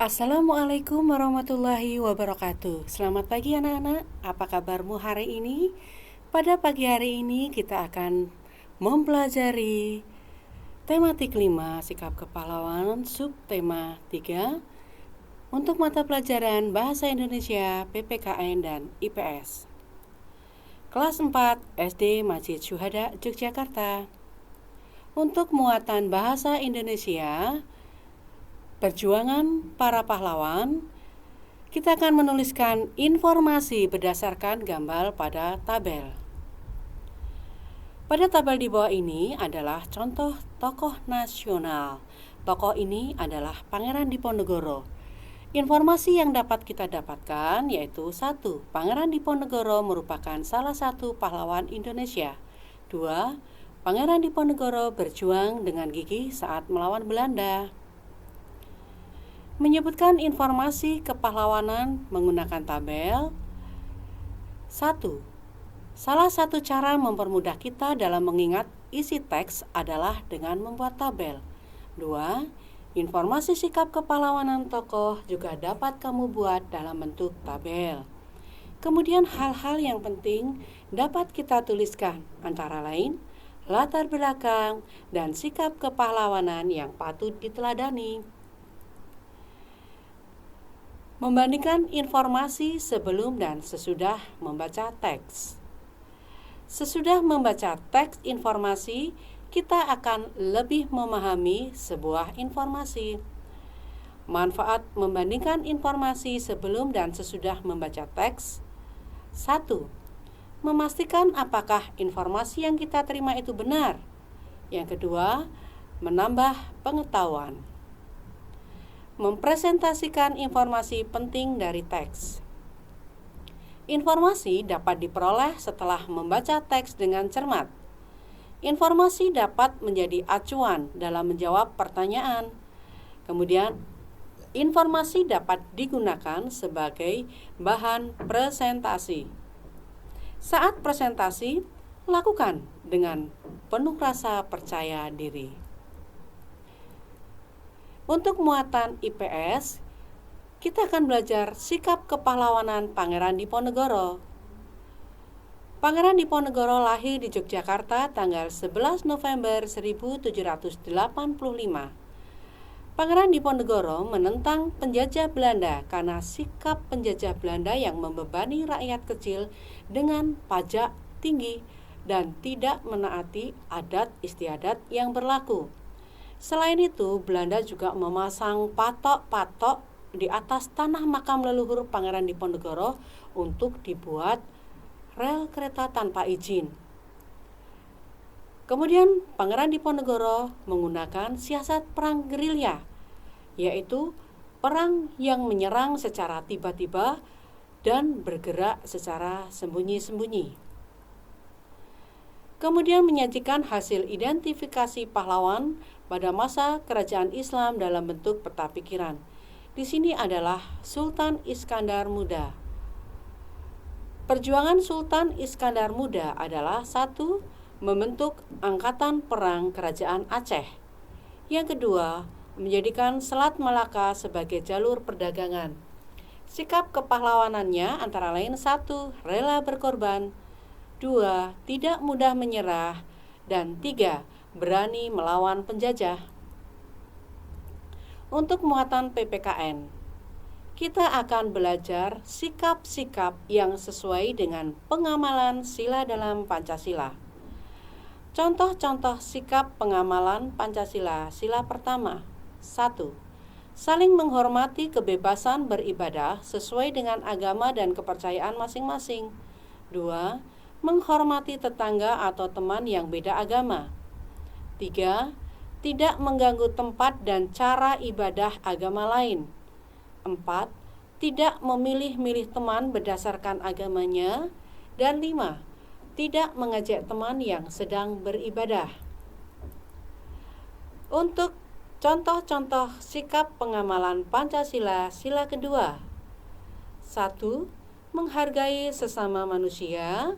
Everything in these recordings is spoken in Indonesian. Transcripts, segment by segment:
Assalamualaikum warahmatullahi wabarakatuh. Selamat pagi anak-anak, apa kabarmu hari ini? Pada pagi hari ini kita akan mempelajari tematik 5, sikap kepahlawanan, subtema 3 untuk mata pelajaran Bahasa Indonesia, PPKN dan IPS. Kelas 4 SD Masjid Syuhada, Yogyakarta. Untuk muatan bahasa Indonesia, perjuangan para pahlawan, kita akan menuliskan informasi berdasarkan gambar pada tabel. Pada tabel di bawah ini adalah contoh tokoh nasional. Tokoh ini adalah Pangeran Diponegoro. Informasi yang dapat kita dapatkan yaitu 1. Pangeran Diponegoro merupakan salah satu pahlawan Indonesia. 2. Pangeran Diponegoro berjuang dengan gigih saat melawan Belanda. Menyebutkan informasi kepahlawanan menggunakan tabel. 1. Salah satu cara mempermudah kita dalam mengingat isi teks adalah dengan membuat tabel. 2. Informasi sikap kepahlawanan tokoh juga dapat kamu buat dalam bentuk tabel. Kemudian hal-hal yang penting dapat kita tuliskan, antara lain latar belakang dan sikap kepahlawanan yang patut diteladani. Membandingkan informasi sebelum dan sesudah membaca teks. Sesudah membaca teks informasi, kita akan lebih memahami sebuah informasi. Manfaat membandingkan informasi sebelum dan sesudah membaca teks. 1. Memastikan apakah informasi yang kita terima itu benar. Yang kedua, menambah pengetahuan. Mempresentasikan informasi penting dari teks. Informasi dapat diperoleh setelah membaca teks dengan cermat. Informasi dapat menjadi acuan dalam menjawab pertanyaan. Kemudian, informasi dapat digunakan sebagai bahan presentasi. Saat presentasi, lakukan dengan penuh rasa percaya diri. Untuk muatan IPS, kita akan belajar sikap kepahlawanan Pangeran Diponegoro. Pangeran Diponegoro lahir di Yogyakarta tanggal 11 November 1785. Pangeran Diponegoro menentang penjajah Belanda karena sikap penjajah Belanda yang membebani rakyat kecil dengan pajak tinggi dan tidak menaati adat istiadat yang berlaku. Selain itu, Belanda juga memasang patok-patok di atas tanah makam leluhur Pangeran Diponegoro untuk dibuat rel kereta tanpa izin. Kemudian, Pangeran Diponegoro menggunakan siasat perang gerilya, yaitu perang yang menyerang secara tiba-tiba dan bergerak secara sembunyi-sembunyi. Kemudian menyajikan hasil identifikasi pahlawan pada masa kerajaan Islam dalam bentuk peta pikiran. Di sini adalah Sultan Iskandar Muda. Perjuangan Sultan Iskandar Muda adalah 1. Membentuk angkatan perang kerajaan Aceh. Yang kedua, menjadikan Selat Malaka sebagai jalur perdagangan. Sikap kepahlawanannya antara lain 1. Rela berkorban. 2. Tidak mudah menyerah. Dan 3. Berani melawan penjajah. Untuk muatan PPKN, kita akan belajar sikap-sikap yang sesuai dengan pengamalan sila dalam Pancasila. Contoh-contoh sikap pengamalan Pancasila. Sila pertama. 1. Saling menghormati kebebasan beribadah sesuai dengan agama dan kepercayaan masing-masing. 2. Menghormati tetangga atau teman yang beda agama. 3. Tidak mengganggu tempat dan cara ibadah agama lain. 4. Tidak memilih-milih teman berdasarkan agamanya. Dan 5. Tidak mengejek teman yang sedang beribadah. Untuk contoh-contoh sikap pengamalan Pancasila, sila kedua. 1. Menghargai sesama manusia.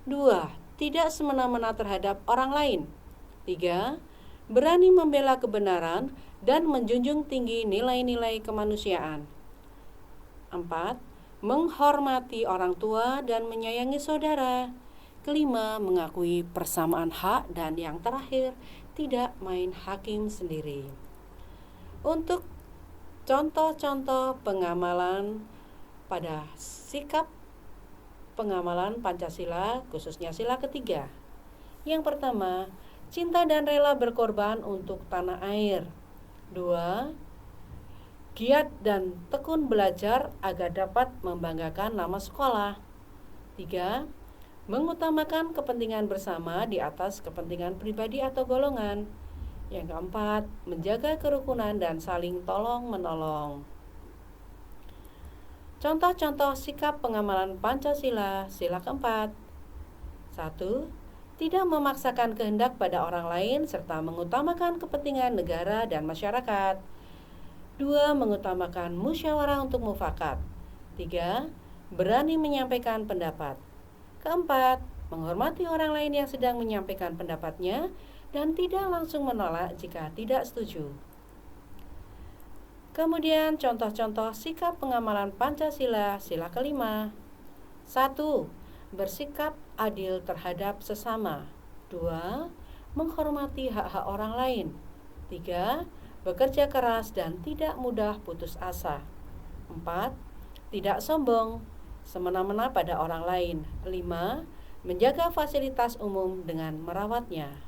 2. Tidak semena-mena terhadap orang lain. 3. Berani membela kebenaran dan menjunjung tinggi nilai-nilai kemanusiaan. 4. Menghormati orang tua dan menyayangi saudara. 5. Mengakui persamaan hak. Dan yang terakhir, tidak main hakim sendiri. Untuk contoh-contoh pengamalan pada sikap pengamalan Pancasila, khususnya sila ketiga. Yang pertama, cinta dan rela berkorban untuk tanah air. 2. Giat dan tekun belajar agar dapat membanggakan nama sekolah. 3. Mengutamakan kepentingan bersama di atas kepentingan pribadi atau golongan. Yang keempat, menjaga kerukunan dan saling tolong-menolong. Contoh-contoh sikap pengamalan Pancasila, sila keempat. 1. Tidak memaksakan kehendak pada orang lain serta mengutamakan kepentingan negara dan masyarakat. 2. Mengutamakan musyawarah untuk mufakat. 3. Berani menyampaikan pendapat. Keempat, menghormati orang lain yang sedang menyampaikan pendapatnya dan tidak langsung menolak jika tidak setuju. Kemudian contoh-contoh sikap pengamalan Pancasila, sila kelima. 1. Bersikap adil terhadap sesama. 2. Menghormati hak-hak orang lain. 3. Bekerja keras dan tidak mudah putus asa. 4. Tidak sombong semena-mena pada orang lain. 5. Menjaga fasilitas umum dengan merawatnya.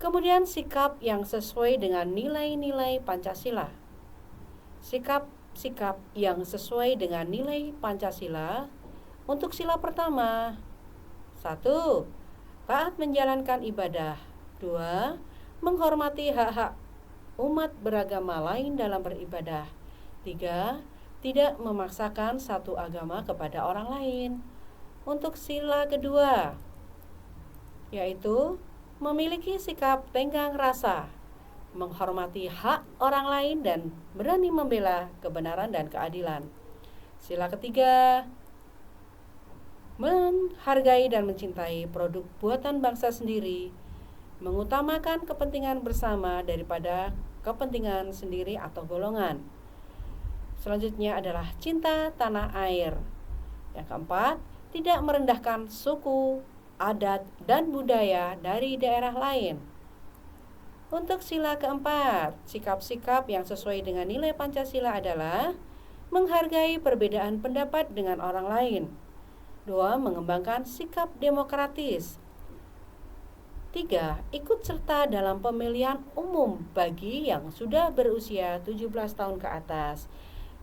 Kemudian sikap yang sesuai dengan nilai-nilai Pancasila. Sikap yang sesuai dengan nilai Pancasila untuk sila pertama. 1. Taat menjalankan ibadah. 2. Menghormati hak-hak umat beragama lain dalam beribadah. 3. Tidak memaksakan satu agama kepada orang lain. Untuk sila kedua, yaitu memiliki sikap tenggang rasa, menghormati hak orang lain dan berani membela kebenaran dan keadilan. Sila ketiga, menghargai dan mencintai produk buatan bangsa sendiri, mengutamakan kepentingan bersama daripada kepentingan sendiri atau golongan. Selanjutnya adalah cinta tanah air. Yang keempat, tidak merendahkan suku, adat, dan budaya dari daerah lain. Untuk sila keempat, sikap-sikap yang sesuai dengan nilai Pancasila adalah menghargai perbedaan pendapat dengan orang lain. 2. Mengembangkan sikap demokratis. 3. Ikut serta dalam pemilihan umum bagi yang sudah berusia 17 tahun ke atas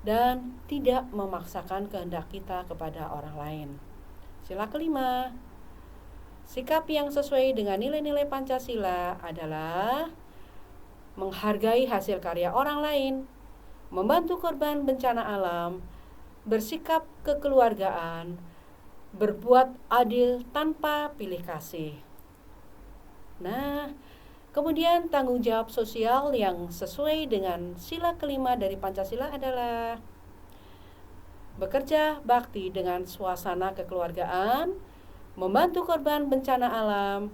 dan tidak memaksakan kehendak kita kepada orang lain. Sila kelima, sikap yang sesuai dengan nilai-nilai Pancasila adalah menghargai hasil karya orang lain, membantu korban bencana alam, bersikap kekeluargaan, berbuat adil tanpa pilih kasih. Nah, kemudian tanggung jawab sosial yang sesuai dengan sila kelima dari Pancasila adalah bekerja bakti dengan suasana kekeluargaan, membantu korban bencana alam,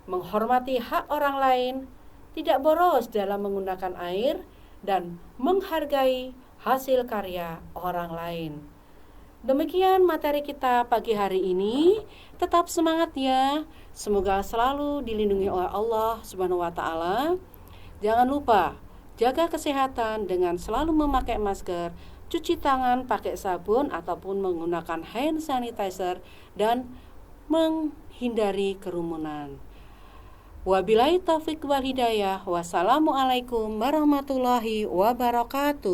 menghormati hak orang lain, tidak boros dalam menggunakan air, dan menghargai hasil karya orang lain. Demikian materi kita pagi hari ini. Tetap semangat ya. Semoga selalu dilindungi oleh Allah Subhanahu wa taala. Jangan lupa jaga kesehatan dengan selalu memakai masker, cuci tangan pakai sabun ataupun menggunakan hand sanitizer dan menghindari kerumunan. Wabillahi taufik wal hidayah. Wassalamualaikum warahmatullahi wabarakatuh.